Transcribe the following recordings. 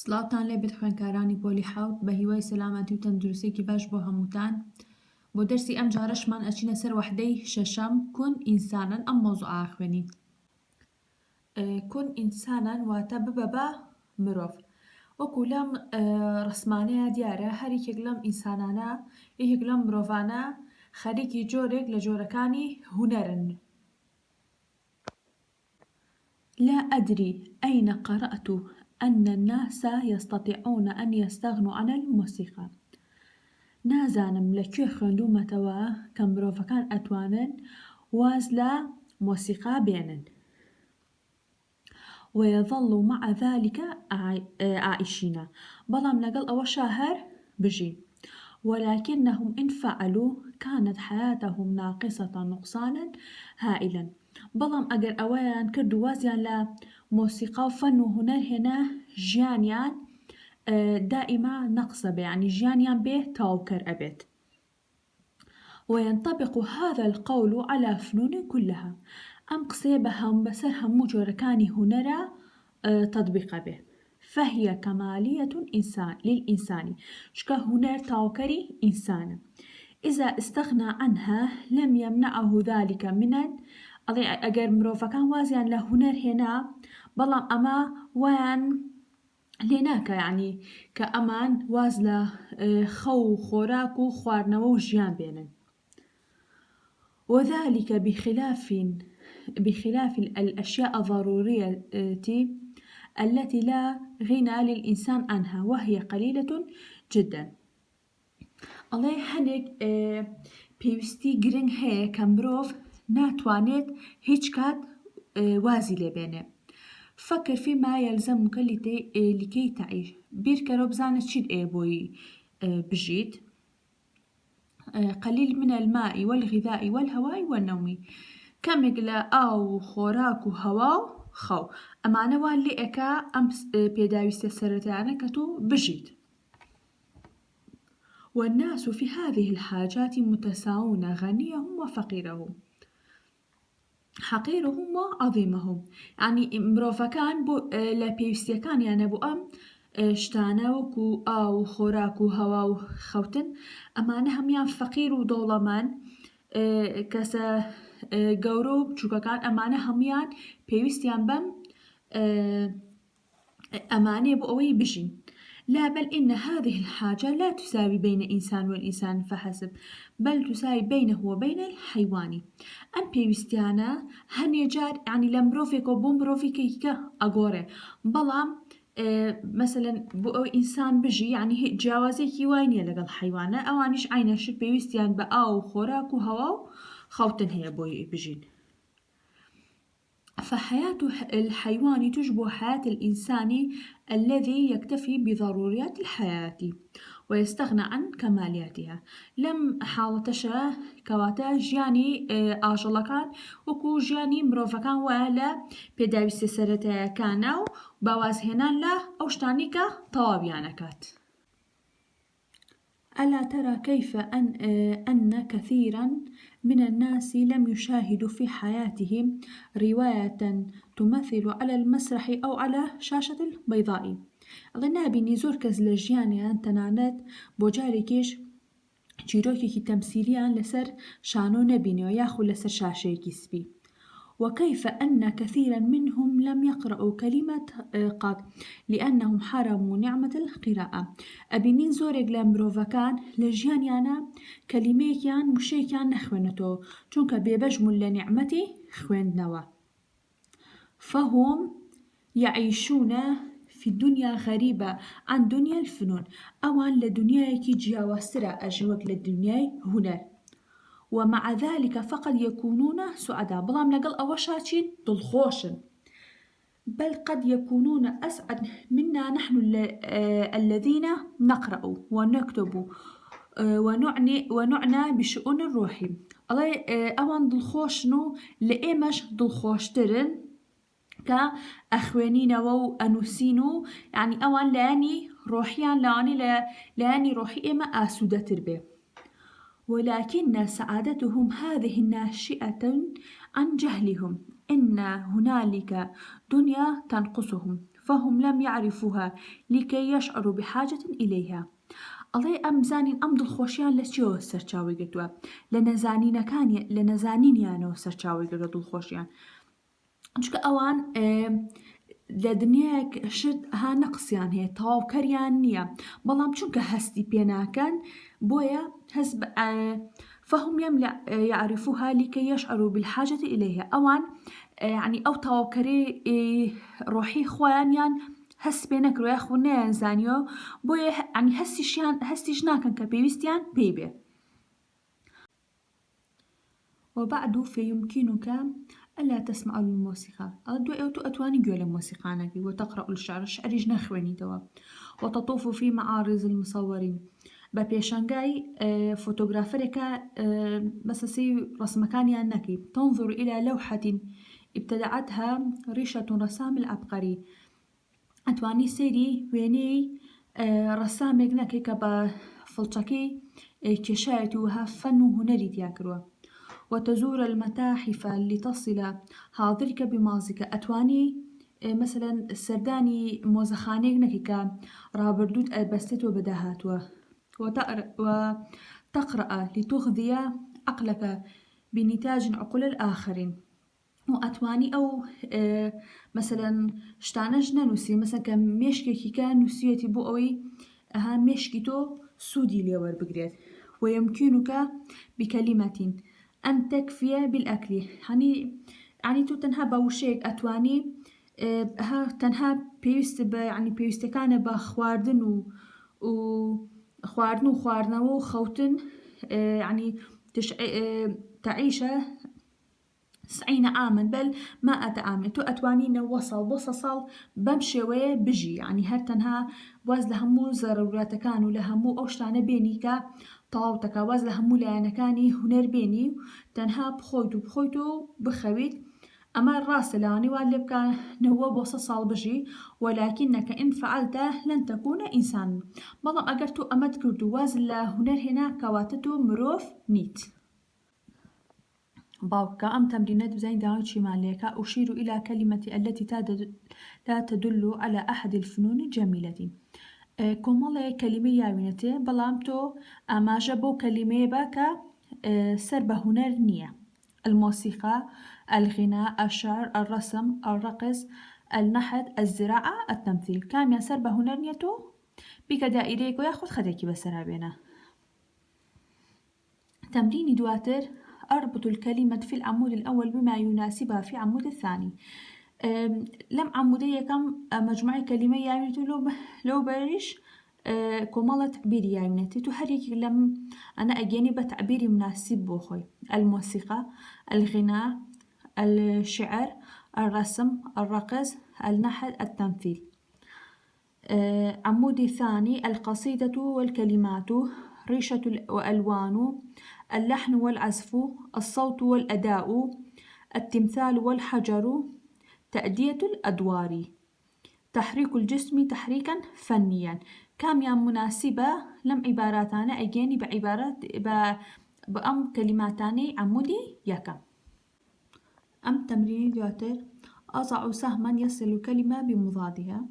سڵاوتان لێبێت خوێندکارانی پۆلی حەوت بە هیوای سەلامەتی و تەندروستییەکی باش بۆ هەمووتان. بۆ دەرسی ئەم جارەشمان ئەچینە سەر وەحدەی شەشەم کون ئینسانن ئەم مۆزوعا خوێنین. کون ئینسانن واتە ببە بە مرۆڤ. وەکو لەم ڕسمانەیە دیارە هەر یەکێک لەم ئینسانانە یەکێک لەم مرۆڤانە خەریکی جۆرێک لە جۆرەکانی هونەرن. لا أدري أين قرأت أن الناس يستطيعون أن يستغنوا عن الموسيقى. نازانم لەکوێ خوێندوومەتەوە کە مرۆڤەکان ئەتوانن واز لە مۆسیقا بێنن. ويظل مع ذلك عائشين، بەڵام لەگەڵ ئەوەشا هەر بژین. ولكنهم إن فعلوا كانت حياتهم ناقصة نقصانا هائلا. بەڵام ئەگەر ئەوەیان کرد و وازیان لە مۆسیقا و فەن و هونەر هێنا ژیانیان دائما نقصة بێ، يعني ژیانیان بێ تەواوکەر ئەبێت. وينطبق هذا القول على فنون كلها. ئەم قسەیە بەسەر هەموو جۆرەکانی هونەرە تطبیق بێ. فهي كمالية للإنسان، شكا هنر تاوكري إنسان. إذا استغنى عنها لم يمنعه ذلك من أجر مروفكان وازيان لهنر هنا، بلام أما وان لێناکە، يعني كأمان واز لە خەو و خۆراک و خواردنەوە و ژیان بێنن. وذلك بخلاف الأشياء الضرورية التي لا غنى للإنسان عنها وهي قليلة جدا. الله هەنێک پێویستی گرنگ هەیە کە مرۆڤ ناتوانێت هیچ کات وازی لێبێنێ. فكر فيما يلزمك لكي تعيش. بيركرو بزانة تشيد بوي بجيت. قليل من الماء والغذاء والهواء والنوم. كم يقلا أو خوراك وهواء خو. أما أنا واللي إكا أمس بيداوي سرتانا كتو بجيت. والناس في هذه الحاجات متساوون، غنيهم وفقيرهم، حقيرهم وعظيمهم. يعني مرۆڤەکان بۆ لە پێویستیەکانیانە بۆ ئەم شتانە وەکو ئاو و خۆراک و هەوا و خەوتن، ئەمانە هەمیان فەقیر و دەوڵەمەند، کەسە گەورە و بچووکەکان، ئەمانە هەمیان پێویستیان بەم ئەمانەیە بۆ ئەوەی بژین. لا بل إن هذه الحاجة لا تساوي بين إنسان والإنسان فحسب، بل تساوي بينه وبين الحيوان. أم بيوستيانا هني جار، يعني لمروفيك وبومروفيك أقوري، بلام مثلا بو إنسان بجي يعني هي جوازيكي ويني لقى الحيوانة أوانيش عينش بيوستيان بأو خوراك وهواو خوتن هي بوي بجين. فحياة الحيوان تشبه حياة الإنسان الذي يكتفي بضروريات الحياة ويستغنى عن كمالياتها. لم حالتشا كواتا جياني آجلكان وكو جياني مروفكان ولا بيداويس سرتا كانوا بواز هنان لا أوشتانيكا طوابيانكات. ألا ترى كيف أن كثيرا من الناس لم يشاهدوا في حياتهم رواية تمثل على المسرح أو على شاشة البيضاء. الله نابيني زور كز لجياني أنتنانت بوجاريكيش جيروكي تمثيليا لسر شانو نبيني وياخو لسر شاشة كسبي. وكيف أن كثيرا منهم لم يقرأوا كلمة قط لأنهم حرموا نعمة القراءة. أبينين زورك لمروفكان لجيانيانا كلميكيان مشيكيان نخوينتو چونك بيبجمل لنعمتي خويندنوا. فهم يعيشون في الدنيا غريبة عن دنيا الفنون، أوان لدنيا كي جاوسترا أجوك للدنيا هنر. ومع ذلك فقد يكونون سعداء، بلام لقل أوشاتين دلخوشن، بل قد يكونون أسعد منا نحن الذين نقرأ ونكتب ونعنى بشؤون الروح. الله أوان دلخوشنو لإيمش دلخوشترن كأخوانين وأنوسينو، يعني أوان لاني روحيان لاني روحي إما آسودة تربي. ولكن سعادتهم هذه ناشئة عن جهلهم. إن هنالك دنيا تنقصهم فهم لم يعرفوها لكي يشعروا بحاجة إليها. ئەڵێ ئەم زانین ئەم دڵخۆشییان لە چیەوە سەرچاوی گرتووە؟ لە نەزانینیانەوە سەرچاوی گرتووە دڵخۆشییان، چونکە ئەوان لە دنیایەک شت ها نەقسیان هەیە، تەواوکەریان نییە، بەڵام چونکە هەستی پێناکەن بۆیە فهم يعرفوها لكي يشعروا بالحاجة إليها. ئەوان يعني ئەو تەواوکەرەی ڕۆحی خۆیانیان هەست پێ نەکرۆ یاخۆ نەیانزانیەوە، بۆیە عنی هەستیش ناکەن کە پێویستیان پێی بێ. وبعد فيمكنك ألا تسمع للموسيقى، دوائي أتواني جوا الموسيقى وتقرأ الشعر شعريج نخواني توا، وتطوف في معارض المصورين ببيشانجاي فوتوغرافريكا مساسي رسمكاني أنكي تنظر إلى لوحة ابتدعتها ريشة رسام العبقري، أتواني سيري ويني رسامك نكي كبا فلتكي كشايت وها فن هنري تياكروا، وتزور المتاحف لتصل حاضرك بمازك. أتواني مثلا السرداني موزخانيك نكيكا رابردود البستت وبداهات وتقرأ لتغذي عقلك بنتاج عقول الآخرين. وأتواني أو مثلا شتانج ننوسي مثلا كمشكي كان نسيتي بوئوي ها مشكيتو سودي ليور بقريت. ويمكنك بكلمة أن تكفي بالأكل، يعني تو تنها بوشيك أتواني ها تنها بيست يعني بيست كان بخواردن خواردن وخوتن يعني تعيش 90 عاما بل 100 عام. تو أتواني وصل بمشي بجي، يعني هر تنها واز لهمو ضرورات كانوا لهمو أوشتانه بيني كا طاوتك واز لهمو لأنا كاني هنر بيني تنها بخويتو بخويت. أما الراس لاني واللي كان نهو وصل بجي، ولكنك إن فعلته لن تكون إنسان. بضم أجرتو أمد كردو واز هنر هنا كواتتو مروف نيت. باوكا أم تمرينات بزين داوتشي ماليكا أشير إلى كلمة التي لا تدل على أحد الفنون الجميلة. كمالة كلمة ياوينتي بلامتو أما جبو كلمة باكا سربة هنر نية: الموسيقى، الغناء، الشعر، الرسم، الرقص، النحت، الزراعة، التمثيل. كام يا سربة هنر نيتو بك دائريك وياخد خديكي بسرابينا. تمرين دواتر: أربط الكلمة في العمود الأول بما يناسبها في العمود الثاني. لم عمودية كم مجموعة كلمة يعني لو بريش كمالة تعبيري يعني تحرك لم أنا أجاني بتعبيري مناسب بوخي: الموسيقى، الغناء، الشعر، الرسم، الرقص، النحت، التمثيل. عمودي ثاني: القصيدة والكلمات، ريشة وألوان، اللحن والعزف، الصوت والأداء، التمثال والحجر، تأدية الأدوار، تحريك الجسم تحريكا فنيا. كام يا مناسبة لم عباراتنا أجيني بعبارات بأم كلماتاني عمودي يكا. أم تمرين دواتر: أضع سهما يصل الكلمة بمضادها.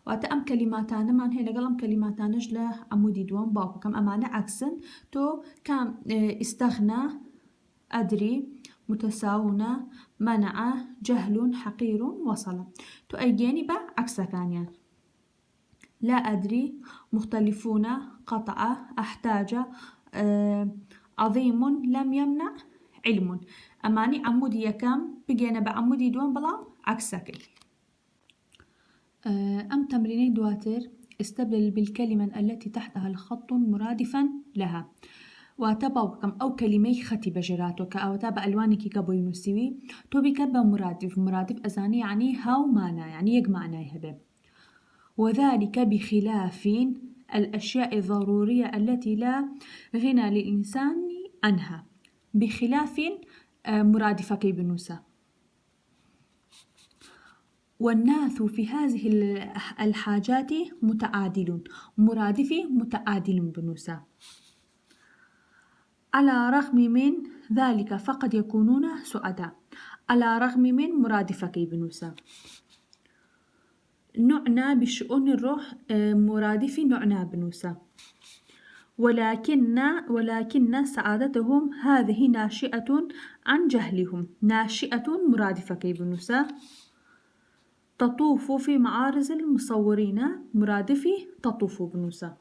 وأتأم كلماتنا من هنا قلم كلماتنا جلا عمودي دوام باكو كم أمانة عكسن تو كم استغنى، أدري، متساونة، منع، جهل، حقير، وصل. تو أيجيني با عكسها كانيا: لا أدري، مختلفون، قطع، أحتاج، عظيم، لم يمنع، علم. أماني عمودي يكام بقينا بعمودي دوام بلا عكسك. أم تمريني دواتر: استبدل بالكلمة التي تحتها الخط مرادفا لها. وتبوكم أو كلمة ختي بجراتك أو تابع ألوانك كبوي نسوي تو بكبا مرادف أزاني يعني هاو مانا يعني يجمعنا يهبه. وذلك بخلاف الأشياء الضرورية التي لا غنى للإنسان عنها. بخلاف مرادفك بنوسا. والناس في هذه الحاجات متعادل، مرادفي متعادل بنوسا. على رغم من ذلك فقد يكونون سعداء. على رغم من مرادفك بنوسا. نعنى بشؤون الروح مرادف نعنى بنوسا. ولكن سعادتهم هذه ناشئة عن جهلهم. ناشئة مرادفة كي بنوسا. تطوف في معارض المصورين مرادفي تطوف بنوسا.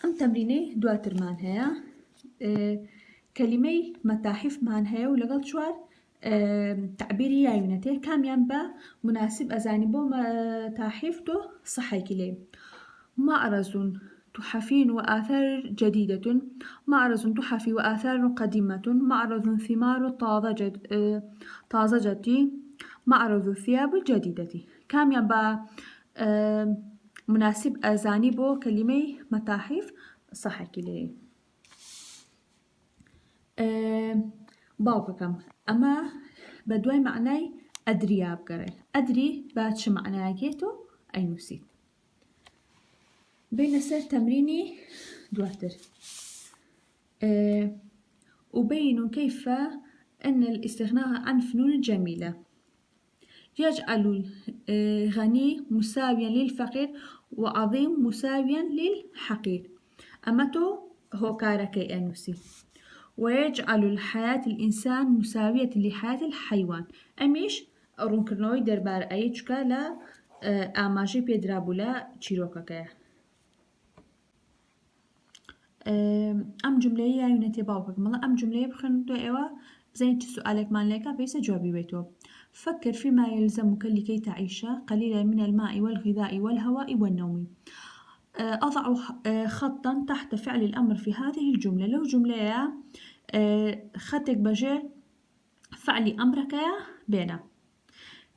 أم تمريني دواتر مان هيا كلمة متاحف مان هيا ولقل شوار تعبيري يايونته كام ينبا مناسب أزانبو متاحف تو صحي كلي. معرض تحفين وآثار جديدة. معرض تحفي وآثار قديمة. معرض ثمار طازجة. معرض الثياب الجديدة. كام ينبا مناسب أزانبو كلمة متاحف صحي كلي. باوكم أما بدوي معناي أدري بقري. أدري باتش معناي كيتو أي نسيت. بين سر تمريني دواتر. أبين كيف أن الاستغناء عن فنون الجميلة يجعل الغني مساويا للفقير وعظيم مساويا للحقير. أمتو هو كاركي أنوسي. ويجعل الحياة الإنسان مساوية لحياة الحيوان. أميش رونكرنوي دربار أيجكا لا آماجي بيدرابولا تشيروكاكا. أم جملة يونتي باوكك ملا أم جملة بخندو إيوا زين سؤالك مالك بيس جوابي بيتو. فكر فيما يلزمك لكي تعيش قليلا من الماء والغذاء والهواء والنوم. أضع خطا تحت فعل الأمر في هذه الجملة. لو جملة خطك بجي فعل أمرك يا بينا.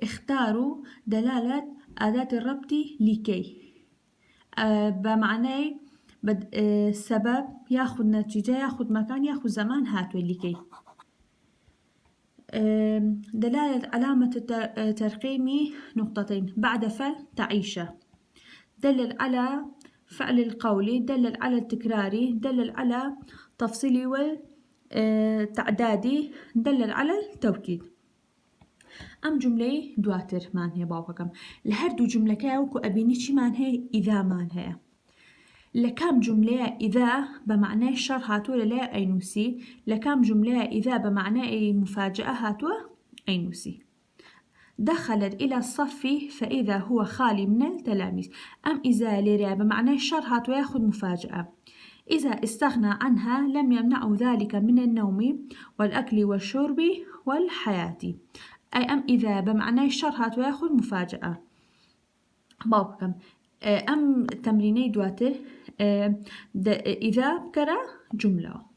اختاروا دلالة أداة الربط لكي بمعنى سبب ياخذ نتيجة ياخذ مكان ياخذ زمان هاتو لكي. دلالة علامة ترقيم نقطتين بعد فعل تعيش. دلل على فعل القول. دلل على التكرار. دلل على تفصيل والتعداد. دلل على التوكيد. أم جملة دواتر مان هي باوكم لهردو جملة كاوكو أبينيشي مان هي إذا مان هي لكام جملة إذا بمعنى الشر هاتو لا أينوسي. لكام جملة إذا بمعنى مفاجأة هاتو أينوسي. دخلت إلى الصف فإذا هو خالي من التلاميذ. أم إذا لرا بمعنى الشر هاتو ياخذ مفاجأة. إذا استغنى عنها لم يمنعه ذلك من النوم والأكل والشرب والحياة. أي أم إذا بمعنى الشر هاتو ياخذ مفاجأة. باوكم أم تمريني دواتر إذا بكرة جملة.